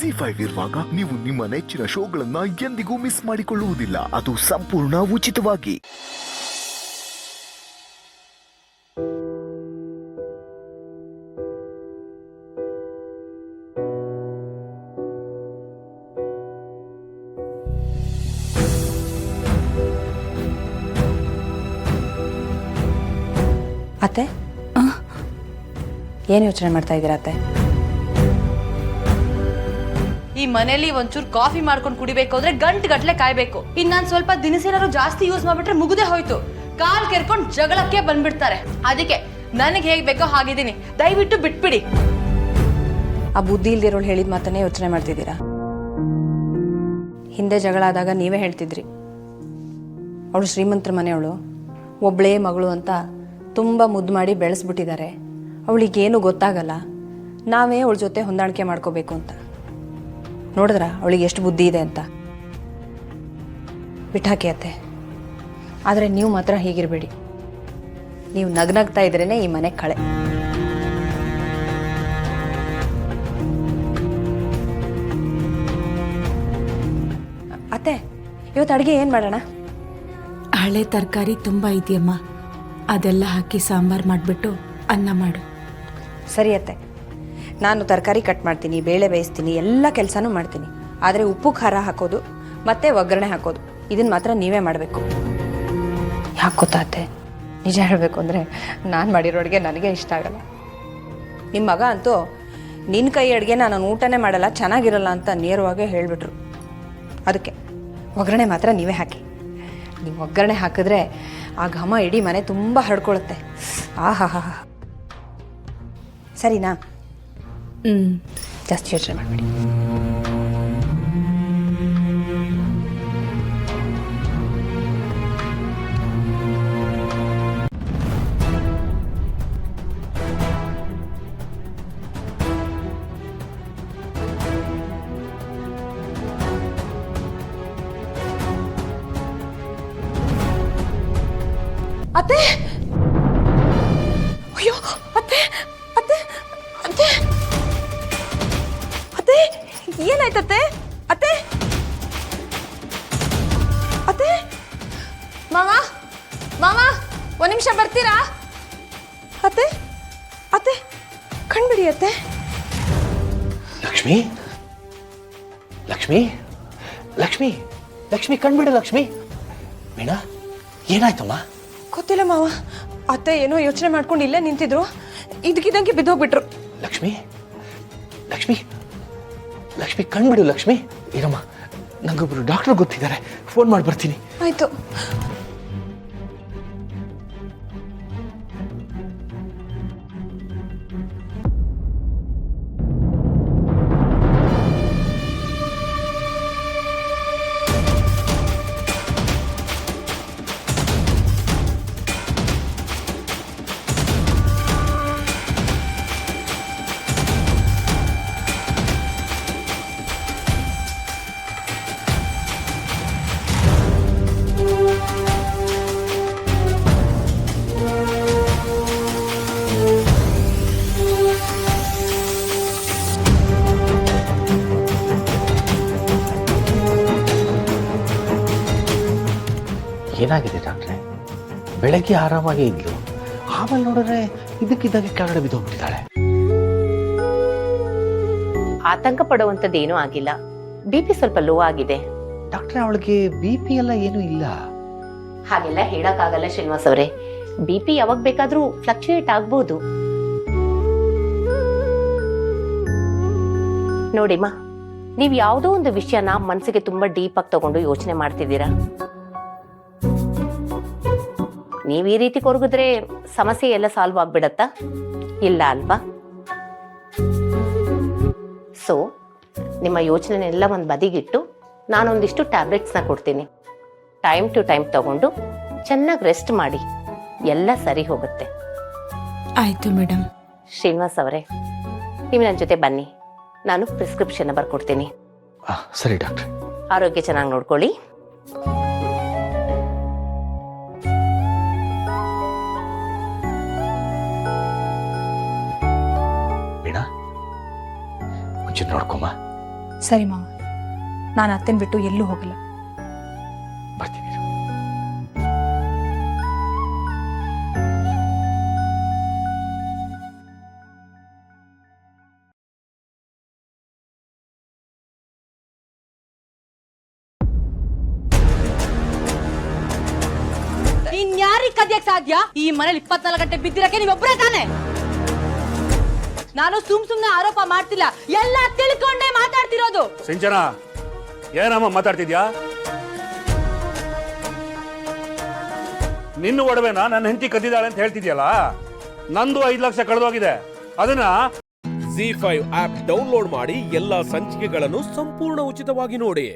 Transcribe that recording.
ಜಿ5 ಇರುವಾಗ ನೀವು ನಿಮ್ಮ ನೆಚ್ಚಿನ ಶೋಗಳನ್ನ ಎಂದಿಗೂ ಮಿಸ್ ಮಾಡಿಕೊಳ್ಳುವುದಿಲ್ಲ. ಅದು ಸಂಪೂರ್ಣ ಉಚಿತವಾಗಿ. ಅತ್ತೆ, ಏನು ಯೋಚನೆ ಮಾಡ್ತಾ ಇದ್ದೀರಾ ಅತ್ತೆ? ಈ ಮನೇಲಿ ಒಂಚೂರು ಕಾಫಿ ಮಾಡ್ಕೊಂಡು ಕುಡಿಬೇಕು ಅಂದ್ರೆ ಗಂಟೆ ಕಾಯ್ಬೇಕು. ನಾನು ಸ್ವಲ್ಪ ದಿನಸೇನಾದ್ರು ಜಾಸ್ತಿ ಯೂಸ್ ಮಾಡ್ಬಿಟ್ರೆ ಮುಗುದೇ ಹೋಯ್ತು. ಕಾಲ್ ಕೆರ್ಕೊಂಡು ಜಗಳಕ್ಕೆ ಬಂದ್ಬಿಡ್ತಾರೆ. ಅದಕ್ಕೆ ನನಗೆ ಹೇಗ್ ಬೇಕೋ ಹಾಗಿದ್ದೀನಿ, ದಯವಿಟ್ಟು ಬಿಟ್ಬಿಡಿ. ಆ ಬುದ್ಧಿ ಇಲ್ದಿರೋಳು ಹೇಳಿದ ಮಾತನ್ನೇ ಯೋಚನೆ ಮಾಡ್ತಿದ್ದೀರಾ? ಹಿಂದೆ ಜಗಳ ಆದಾಗ ನೀವೇ ಹೇಳ್ತಿದ್ರಿ, ಅವಳು ಶ್ರೀಮಂತರ ಮನೆಯವಳು, ಒಬ್ಳೇ ಮಗಳು ಅಂತ ತುಂಬ ಮುದ್ದು ಮಾಡಿ ಬೆಳೆಸ್ಬಿಟ್ಟಿದ್ದಾರೆ, ಅವಳಿಗೇನು ಗೊತ್ತಾಗಲ್ಲ, ನಾವೇ ಅವಳ ಜೊತೆ ಹೊಂದಾಣಿಕೆ ಮಾಡ್ಕೋಬೇಕು ಅಂತ. ನೋಡಿದ್ರ ಅವಳಿಗೆ ಎಷ್ಟು ಬುದ್ಧಿ ಇದೆ ಅಂತ. ಬಿಟ್ಟಾಕಿ ಅತ್ತೆ. ಆದರೆ ನೀವು ಮಾತ್ರ ಹೀಗಿರಬೇಡಿ. ನೀವು ನಗ್ನಗ್ತಾ ಇದ್ರೇ ಈ ಮನೆ ಕಳೆ. ಅತ್ತೆ, ಇವತ್ತು ಅಡುಗೆ ಏನು ಮಾಡೋಣ? ಹಳೆ ತರಕಾರಿ ತುಂಬ ಇದೆಯಮ್ಮ, ಅದೆಲ್ಲ ಹಾಕಿ ಸಾಂಬಾರು ಮಾಡಿಬಿಟ್ಟು ಅನ್ನ ಮಾಡು. ಸರಿ ಅತ್ತೆ, ನಾನು ತರಕಾರಿ ಕಟ್ ಮಾಡ್ತೀನಿ, ಬೇಳೆ ಬೇಯಿಸ್ತೀನಿ, ಎಲ್ಲ ಕೆಲಸನೂ ಮಾಡ್ತೀನಿ. ಆದರೆ ಉಪ್ಪು ಖಾರ ಹಾಕೋದು ಮತ್ತು ಒಗ್ಗರಣೆ ಹಾಕೋದು ಇದನ್ನು ಮಾತ್ರ ನೀವೇ ಮಾಡಬೇಕು. ಯಾಕೆ ಗೊತ್ತಾ ಅತ್ತೆ, ನಿಜ ಹೇಳಬೇಕು ಅಂದರೆ ನಾನು ಮಾಡಿರೋ ಅಡುಗೆ ನನಗೆ ಇಷ್ಟ ಆಗಲ್ಲ. ನಿಮ್ಮ ಮಗ ಅಂತೂ ನಿನ್ನ ಕೈ ಅಡುಗೆನ ನಾನು ಊಟನೇ ಮಾಡಲ್ಲ, ಚೆನ್ನಾಗಿರಲ್ಲ ಅಂತ ನೇರವಾಗೇ ಹೇಳಿಬಿಟ್ರು. ಅದಕ್ಕೆ ಒಗ್ಗರಣೆ ಮಾತ್ರ ನೀವೇ ಹಾಕಿ. ನೀವು ಒಗ್ಗರಣೆ ಹಾಕಿದ್ರೆ ಆ ಘಮ ಇಡೀ ಮನೆ ತುಂಬ ಹರಡ್ಕೊಳ್ಳುತ್ತೆ. ಆಹಾ ಹಾ ಹಾ. ಸರಿನಾ? ಜಾಸ್ತಿ ಯೋಚನೆ ಮಾಡಬೇಡಿ. ಅತ್ತೆ, ಅಯ್ಯೋ ಅತ್ತೆ, ಅತ್ತೆ, ಅತ್ತೆ, ಅತ್ತೆ, ಏನಾಯ್ತತ್ತೆ? ಅತ್ತೆ, ಅತ್ತೆ, ಮಾವ, ಮಾವ, ಒಂದು ನಿಮಿಷ ಬರ್ತೀರಾ? ಅತ್ತೆ, ಅತ್ತೆ, ಕಣ್ಬಿಡಿ ಅತ್ತೆ. ಲಕ್ಷ್ಮಿ, ಲಕ್ಷ್ಮಿ, ಲಕ್ಷ್ಮಿ, ಲಕ್ಷ್ಮಿ, ಕಣ್ಬಿಡು ಲಕ್ಷ್ಮಿ. ಮೀನಾ, ಏನಾಯ್ತಮ್ಮ? ಗೊತ್ತಿಲ್ಲ ಮಾವ, ಅತ್ತೆ ಏನೋ ಯೋಚನೆ ಮಾಡ್ಕೊಂಡು ಇಲ್ಲೇ ನಿಂತಿದ್ರು, ಇದಕ್ಕಿದ್ದಂಗೆ ಬಿದ್ದೋಗ್ಬಿಟ್ರು. ಲಕ್ಷ್ಮಿ, ಲಕ್ಷ್ಮಿ, ಲಕ್ಷ್ಮಿ, ಕಣ್ಬಿಡು ಲಕ್ಷ್ಮಿ. ಏನಮ್ಮ, ನಂಗೊಬ್ರು ಡಾಕ್ಟರ್ ಗೊತ್ತಿದ್ದಾರೆ, ಫೋನ್ ಮಾಡಿ ಬರ್ತೀನಿ. ಆಯ್ತು. ಏನಾಗಿದೆ ಡಾಕ್ಟ್ರೆ? ಬೆಳಗ್ಗೆ ಆರಾಮಾಗೇ ಇದ್ಲು, ಆಮೇಲೆ ನೋಡಿದ್ರೆ ಇದಕ್ಕಿದ್ದಾಗೆ ಕೆಳಗಡೆ ಬಿದ್ದೋಗ್ಬಿಟ್ಟಿದ್ದಾಳೆ. ಆತಂಕ ಪಡುವಂಥದ್ದೇನೂ ಆಗಿಲ್ಲ, ಬಿಪಿ ಸ್ವಲ್ಪ ಲೋ ಆಗಿದೆ. ಡಾಕ್ಟ್ರೆ, ಅವಳಿಗೆ ಬಿಪಿ ಎಲ್ಲ ಏನೂ ಇಲ್ಲ. ಹಾಗೆಲ್ಲ ಹೇಳಕ್ಕಾಗಲ್ಲ ಶ್ರೀನಿವಾಸ್ ಅವರೇ, ಬಿಪಿ ಯಾವಾಗ ಬೇಕಾದ್ರೂ ಫ್ಲಕ್ಚುಯೇಟ್ ಆಗ್ಬೋದು. ನೋಡಿಮ್ಮ, ನೀವು ಯಾವುದೋ ಒಂದು ವಿಷಯನ ಮನಸ್ಸಿಗೆ ತುಂಬಾ ಡೀಪ್ ಆಗಿ ತಗೊಂಡು ಯೋಚನೆ ಮಾಡ್ತಿದ್ದೀರಾ. ನೀವು ಈ ರೀತಿ ಕೊರಗಿದ್ರೆ ಸಮಸ್ಯೆ ಎಲ್ಲ ಸಾಲ್ವ್ ಆಗ್ಬಿಡತ್ತಾ? ಇಲ್ಲ ಅಲ್ವಾ? ಸೊ ನಿಮ್ಮ ಯೋಚನೆನೆಲ್ಲ ಒಂದು ಬದಿಗಿಟ್ಟು ನಾನೊಂದಿಷ್ಟು ಟ್ಯಾಬ್ಲೆಟ್ಸ್ನ ಕೊಡ್ತೀನಿ. ಟೈಮ್ ಟು ಟೈಮ್ ತಗೊಂಡು ಚೆನ್ನಾಗಿ ರೆಸ್ಟ್ ಮಾಡಿ, ಎಲ್ಲ ಸರಿ ಹೋಗುತ್ತೆ. ಆಯಿತು ಮೇಡಮ್. ಶ್ರೀನಿವಾಸ್ ಅವರೇ, ನೀವು ನನ್ನ ಜೊತೆ ಬನ್ನಿ, ನಾನು ಪ್ರಿಸ್ಕ್ರಿಪ್ಷನ್ ಬರ್ಕೊಡ್ತೀನಿ. ಸರಿ ಡಾಕ್ಟ್ರೆ. ಆರೋಗ್ಯ ಚೆನ್ನಾಗಿ ನೋಡ್ಕೊಳ್ಳಿ. ಮೀನಾ, ಒಂಚೂರು ನೋಡ್ಕೊಮ್ಮ. ಸರಿ ಮಾವ, ನಾನು ಅತ್ತೆನ ಬಿಟ್ಟು ಎಲ್ಲೂ ಹೋಗಲ್ಲ. ಬರ್ತೀನಿ. ಇನ್ಯಾರಿಗೆ ಕದಿಯಕ್ ಸಾಧ್ಯ? ಈ ಮನೇಲಿ 24 ಗಂಟೆ ಬಿದ್ದಿರಕ್ಕೆ ನೀವೊಬ್ಬರೇ ತಾನೆ. ನಾನು ಸುಮ್ನೆ ಆರೋಪ ಮಾಡ್ತಿಲ್ಲ, ಎಲ್ಲ ತಿಳ್ಕೊಂಡೇ ಮಾತಾಡ್ತಿರೋದು. ಸಿಂಚನ, ಏನಮ್ಮ ಮಾತಾಡ್ತಿದ್ಯಾ? ನಿನ್ನ ಒಡವೆನ ನನ್ನ ಹೆಂಡತಿ ಕದ್ದಿದ್ದಾಳೆ ಅಂತ ಹೇಳ್ತಿದ್ಯಲ್ಲ, ನಂದು 5 ಲಕ್ಷ ಕಳೆದೋಗಿದೆ. ಅದನ್ನ ZEE5 ಆಪ್ ಡೌನ್ಲೋಡ್ ಮಾಡಿ ಎಲ್ಲಾ ಸಂಚಿಕೆಗಳನ್ನು ಸಂಪೂರ್ಣ ಉಚಿತವಾಗಿ ನೋಡಿ.